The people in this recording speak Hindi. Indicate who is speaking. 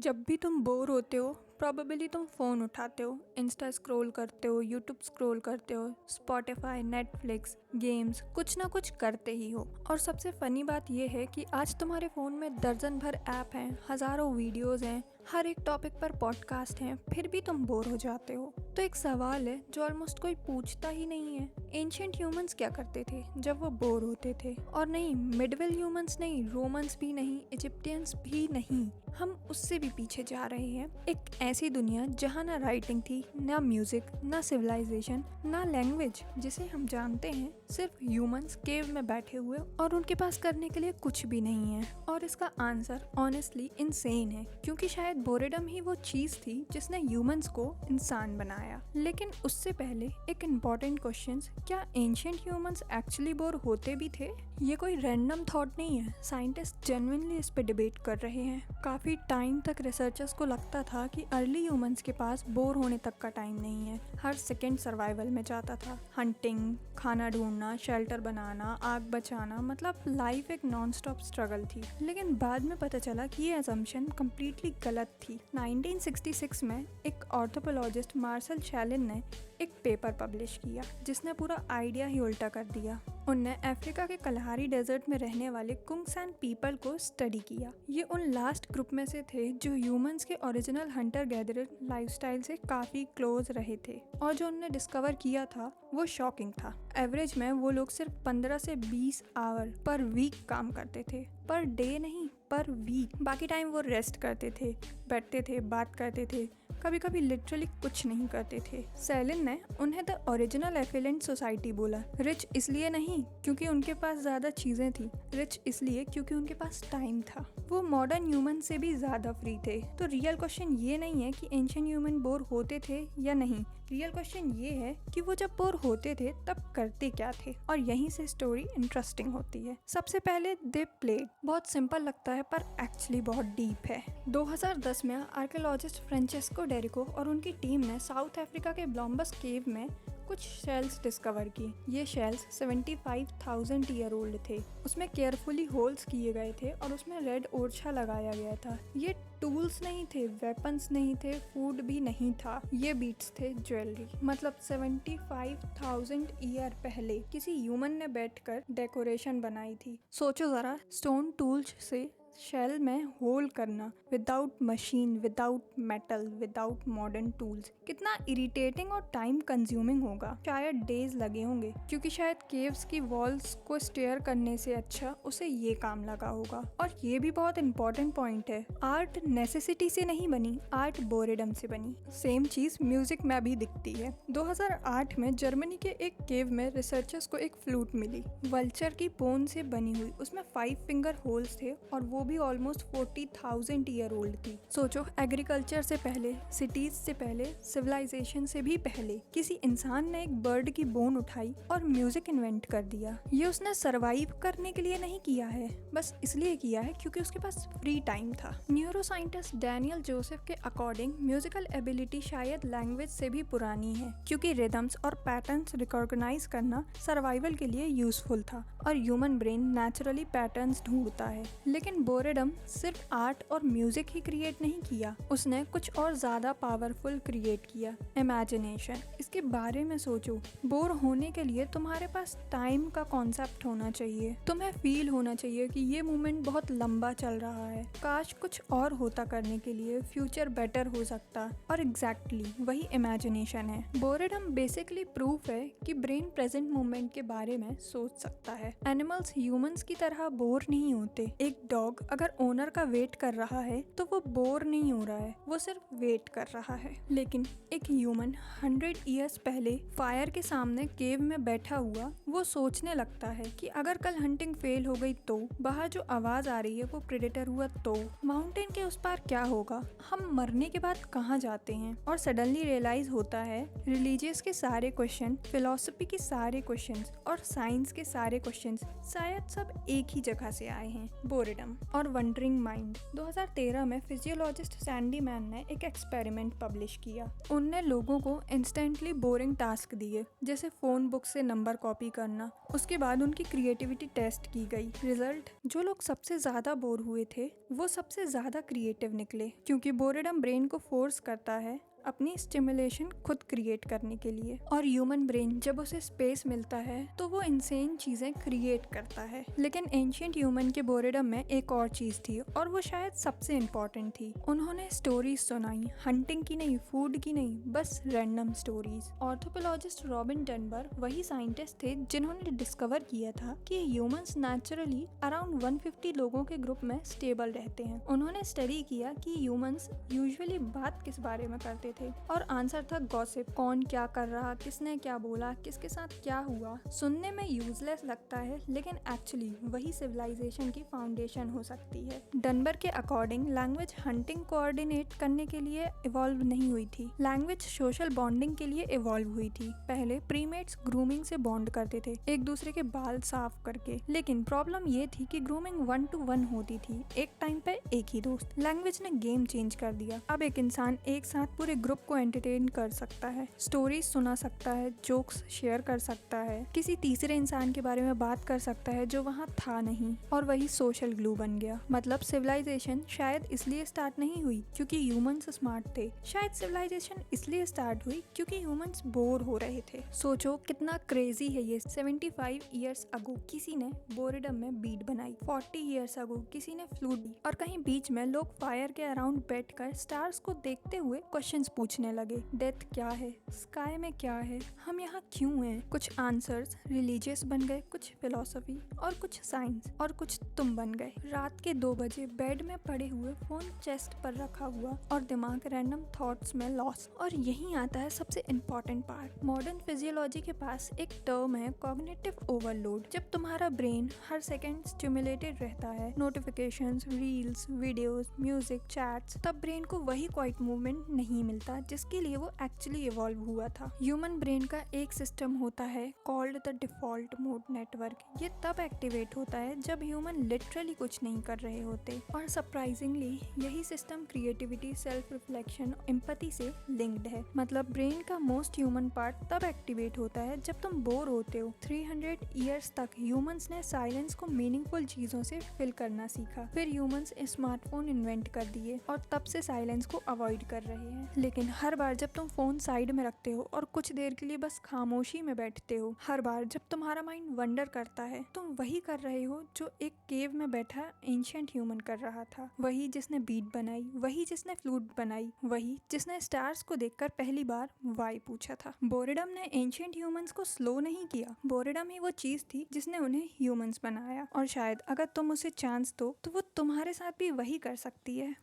Speaker 1: जब भी तुम बोर होते हो प्रॉबेबली तुम फ़ोन उठाते हो, इंस्टा स्क्रॉल करते हो, यूट्यूब स्क्रॉल करते हो, स्पॉटिफाई, नेटफ्लिक्स, गेम्स, कुछ ना कुछ करते ही हो। और सबसे फ़नी बात यह है कि आज तुम्हारे फ़ोन में दर्जन भर ऐप हैं, हज़ारों वीडियोज़ हैं, हर एक टॉपिक पर पॉडकास्ट हैं, फिर भी तुम बोर हो जाते हो। तो एक सवाल है जो ऑलमोस्ट कोई पूछता ही नहीं है, एंशिएंट ह्यूमंस क्या करते थे जब वो बोर होते थे? और नहीं, मिडवेल ह्यूमंस नहीं, रोमन्स भी नहीं, इजिप्टियंस भी नहीं, हम उससे भी पीछे जा रहे हैं। एक ऐसी दुनिया जहाँ ना राइटिंग थी, ना म्यूजिक, ना सिविलाइजेशन, ना लैंग्वेज, जिसे हम जानते हैं सिर्फ ह्यूमंस केव में बैठे हुए और उनके पास करने के लिए कुछ भी नहीं है। और इसका आंसर ऑनेस्टली इनसेन है, क्योंकि शायद बोरेडम ही वो चीज थी जिसने ह्यूमंस को इंसान बनाया। लेकिन उससे पहले एक इम्पॉर्टेंट क्वेश्चन, क्या एंशिएंट ह्यूमंस एक्चुअली बोर होते भी थे? ये कोई रैंडम थॉट नहीं है, साइंटिस्ट जेन्युइनली इस पे डिबेट कर रहे हैं। काफी टाइम तक रिसर्चर्स को लगता था कि अर्ली ह्यूमंस के पास बोर होने तक का टाइम नहीं है, हर सेकेंड सर्वाइवल में जाता था। हंटिंग, खाना ढूंढना, शेल्टर बनाना, आग बचाना, मतलब लाइफ एक नॉन स्टॉप स्ट्रगल थी। लेकिन बाद में पता चला कि ये असम्पशन कम्प्लीटली गलत थी। 1966 में एक ऑर्थोपोलॉजिस्ट मार्शल शैलिन ने एक पेपर पब्लिश किया जिसने पूरा आइडिया ही उल्टा कर दिया। उनने अफ्रीका के कलहारी डेजर्ट में रहने वाले कुंगसान पीपल को स्टडी किया। ये उन लास्ट ग्रुप में से थे जो ह्यूमंस के ओरिजिनल हंटर गैदरर लाइफस्टाइल से काफी क्लोज रहे थे, और जो उन्होंने डिस्कवर किया था वो शॉकिंग था। एवरेज में वो लोग सिर्फ 15 से 20 आवर पर वीक काम करते थे, पर डे नहीं, पर वीक। बाकी टाइम वो रेस्ट करते थे, बैठते थे, बात करते थे, कभी कभी लिटरली कुछ नहीं करते थे। सेलिन ने उन्हें द ओरिजिनल एफिलेंट सोसाइटी बोला। रिच इसलिए नहीं क्योंकि उनके पास ज्यादा चीजें थी, रिच इसलिए क्योंकि उनके पास टाइम था। वो मॉडर्न ह्यूमन से भी ज्यादा फ्री थे। तो रियल क्वेश्चन ये नहीं है कि एंशिएंट ह्यूमन बोर होते थे या नहीं, रियल क्वेश्चन ये है कि वो जब बोर होते थे तब करते क्या थे। और यहीं से स्टोरी इंटरेस्टिंग होती है। सबसे पहले दे प्लेड। बहुत सिंपल लगता है पर एक्चुअली बहुत डीप है। 2010 में आर्कियोलॉजिस्ट फ्रांचेस्को डेरिको और उनकी टीम ने साउथ अफ्रीका के ब्लॉम्बस केव में कुछ शेल्स डिस्कवर की। ये शेल्स 75,000 ईयर ओल्ड थे। उसमें केयरफुली होल्स किए गए थे और उसमें रेड ओरछा लगाया गया था। ये टूल्स नहीं थे, वेपन्स नहीं थे, फूड भी नहीं था, ये बीट्स थे ज्वेलरी। मतलब 75,000 ईयर पहले किसी ह्यूमन ने बैठकर डेकोरेशन बनाई थी। सोचो जरा, स्टोन टूल्स से शेल में होल करना, without machine, without metal, without modern tools, कितना इरिटेटिंग और टाइम कंज्यूमिंग होगा। शायद डेज लगे होंगे, क्योंकि शायद केव्स की वॉल्स को स्टेयर करने से अच्छा उसे ये काम लगा होगा। और ये भी बहुत इंपॉर्टेंट पॉइंट है, आर्ट नेसेसिटी से नहीं बनी, आर्ट बोरेडम से बनी। सेम चीज म्यूजिक में भी दिखती है। 2008 में जर्मनी के एक केव में रिसर्चर्स को एक फ्लूट मिली, वल्चर की बोन से बनी हुई। उसमें 5 फिंगर होल्स थे और वो भी ऑलमोस्ट 40,000 ईयर ओल्ड थी। सोचो, एग्रीकल्चर से पहले, सिटीज से पहले, सिविलाइजेशन से भी पहले किसी इंसान ने एक बर्ड की बोन उठाई और म्यूजिक इन्वेंट कर दिया। ये उसने सरवाइव करने के लिए नहीं किया है, बस इसलिए किया है क्योंकि उसके पास फ्री टाइम था। न्यूरोसाइंटिस्ट डैनियल जोसेफ के अकॉर्डिंग म्यूजिकल एबिलिटी शायद लैंग्वेज से भी पुरानी है, क्योंकि रिदम्स और पैटर्न्स रिकॉग्नाइज करना सर्वाइवल के लिए यूजफुल था और ह्यूमन ब्रेन नेचुरली पैटर्न्स ढूंढता है। लेकिन बोरेडम सिर्फ आर्ट और म्यूजिक ही क्रिएट नहीं किया, उसने कुछ और ज्यादा पावरफुल क्रिएट किया, इमेजिनेशन। इसके बारे में सोचो, बोर होने के लिए तुम्हारे पास टाइम का कॉन्सेप्ट होना चाहिए, तुम्हें फील होना चाहिए कि ये मोमेंट बहुत लंबा चल रहा है, काश कुछ और होता करने के लिए, फ्यूचर बेटर हो सकता। और एग्जैक्टली वही इमेजिनेशन है। बोरेडम बेसिकली प्रूफ है कि ब्रेन प्रेजेंट मोमेंट के बारे में सोच सकता है। एनिमल्स ह्यूमंस की तरह बोर नहीं होते। एक डॉग अगर ओनर का वेट कर रहा है तो वो बोर नहीं हो रहा है, वो सिर्फ वेट कर रहा है। लेकिन एक ह्यूमन 100 ईयर्स पहले फायर के सामने केव में बैठा हुआ, वो सोचने लगता है कि अगर कल हंटिंग फेल हो गई तो, बाहर जो आवाज आ रही है वो प्रेडेटर हुआ तो, माउंटेन के उस पार क्या होगा, हम मरने के बाद कहाँ जाते हैं। और सडनली रियलाइज होता है रिलीजियस के सारे क्वेश्चन, फिलोसफी के सारे क्वेश्चन और साइंस के सारे क्वेश्चन शायद सब एक ही जगह से आए हैं, बोरेडम। और वंडरिंग माइंड। 2013 में फिजियोलॉजिस्ट सैंडी मैन ने एक एक्सपेरिमेंट पब्लिश किया। उनने लोगों को इंस्टेंटली बोरिंग टास्क दिए, जैसे फोन बुक से नंबर कॉपी करना। उसके बाद उनकी क्रिएटिविटी टेस्ट की गई। रिजल्ट, जो लोग सबसे ज्यादा बोर हुए थे वो सबसे ज्यादा क्रिएटिव निकले, क्योंकि बोरेडम ब्रेन को फोर्स करता है अपनी स्टिमुलेशन खुद क्रिएट करने के लिए। और ह्यूमन ब्रेन जब उसे स्पेस मिलता है तो वो इनसेन चीजें क्रिएट करता है। लेकिन एंशिएंट ह्यूमन के बोरेडम में एक और चीज थी, और वो शायद सबसे इम्पोर्टेंट थी। उन्होंने स्टोरीज सुनाई, हंटिंग की नहीं, फूड की नहीं, बस रैंडम स्टोरीज। ऑर्थोपोलॉजिस्ट रॉबिन डनबर वही साइंटिस्ट थे जिन्होंने डिस्कवर किया था कि ह्यूमंस नेचुरली अराउंड 150 लोगों के ग्रुप में स्टेबल रहते हैं। उन्होंने स्टडी किया कि ह्यूमंस यूजुअली बात किस बारे में करते थे, और आंसर था गॉसिप। कौन क्या कर रहा, किसने क्या बोला, किसके साथ क्या हुआ। सुनने में यूजलेस लगता है, लेकिन एक्चुअली वही सिविलाइजेशन की फाउंडेशन हो सकती है। डनबर के अकॉर्डिंग लैंग्वेज हंटिंग कोऑर्डिनेट करने के लिए इवॉल्व नहीं हुई थी, लैंग्वेज सोशल बॉन्डिंग के लिए इवॉल्व हुई थी। पहले प्रीमेट्स ग्रूमिंग से बॉन्ड करते थे, एक दूसरे के बाल साफ करके। लेकिन प्रॉब्लम ये थी कि ग्रूमिंग 1 to 1 होती थी, एक टाइम पे एक ही दोस्त। लैंग्वेज ने गेम चेंज कर दिया। अब एक इंसान एक साथ पूरे ग्रुप को एंटरटेन कर सकता है, स्टोरीज सुना सकता है, जोक्स शेयर कर सकता है, किसी तीसरे इंसान के बारे में बात कर सकता है जो वहाँ था नहीं, और वही सोशल ग्लू बन गया। मतलब सिविलाइजेशन शायद इसलिए स्टार्ट नहीं हुई क्योंकि ह्यूमंस स्मार्ट थे, शायद सिविलाइजेशन इसलिए स्टार्ट हुई क्योंकि ह्यूमंस बोर हो रहे थे। सोचो कितना क्रेजी है ये। 75 ईयर्स अगो किसी ने बोरेडम में बीट बनाई, 40 ईयर्स अगो किसी ने फ्लूट दी, और कहीं बीच में लोग फायर के अराउंड बैठकर स्टार्स को देखते हुए क्वेश्चंस पूछने लगे। डेथ क्या है, स्काई में क्या है, हम यहाँ क्यों हैं। कुछ आंसर्स रिलीजियस बन गए, कुछ फिलोसफी, और कुछ साइंस, और कुछ तुम बन गए। रात के 2 बजे बेड में पड़े हुए, फोन चेस्ट पर रखा हुआ, और दिमाग रैंडम थॉट्स में लॉस्ट। और यहीं आता है सबसे इम्पोर्टेंट पार्ट। मॉडर्न फिजियोलॉजी के पास एक टर्म है कॉग्निटिव ओवरलोड। जब तुम्हारा ब्रेन हर सेकेंड स्टिमुलेटेड रहता है, notifications, reels, videos, music, chats, तब ब्रेन को वही क्वाइट मूवमेंट नहीं मिलता जिसके लिए वो एक्चुअली इवॉल्व हुआ था। ह्यूमन ब्रेन का एक सिस्टम होता है called the default mode network. ये तब एक्टिवेट होता है जब ह्यूमन लिटरली कुछ नहीं कर रहे होते, और सरप्राइजिंगली यही system creativity, self reflection, empathy से लिंक्ड है। मतलब ब्रेन का मोस्ट ह्यूमन पार्ट तब एक्टिवेट होता है जब तुम बोर होते हो। 300 ईयर्स तक ह्यूमंस ने साइलेंस को मीनिंगफुल चीजों से फिल करना सीखा। फिर ह्यूमंस स्मार्टफोन इन्वेंट कर दिए, और तब से साइलेंस को अवॉइड कर रहे हैं। लेकिन हर बार जब तुम फोन साइड में रखते हो और कुछ देर के लिए बस खामोशी में बैठते हो, हर बार जब तुम्हारा माइंड वंडर करता है, तुम वही कर रहे हो जो एक केव में बैठा एंशिएंट ह्यूमन कर रहा था। वही जिसने बीट बनाई, वही जिसने फ्लूट बनाई, वही जिसने स्टार्स को देखकर पहली बार वाई पूछा था। बोरेडम ने एंशिएंट ह्यूमंस को स्लो नहीं किया, बोरेडम ही वो चीज थी जिसने उन्हें ह्यूमंस बनाया। और शायद अगर तुम उसे चांस दो तो वो तुम्हारे साथ भी वही कर सकती है।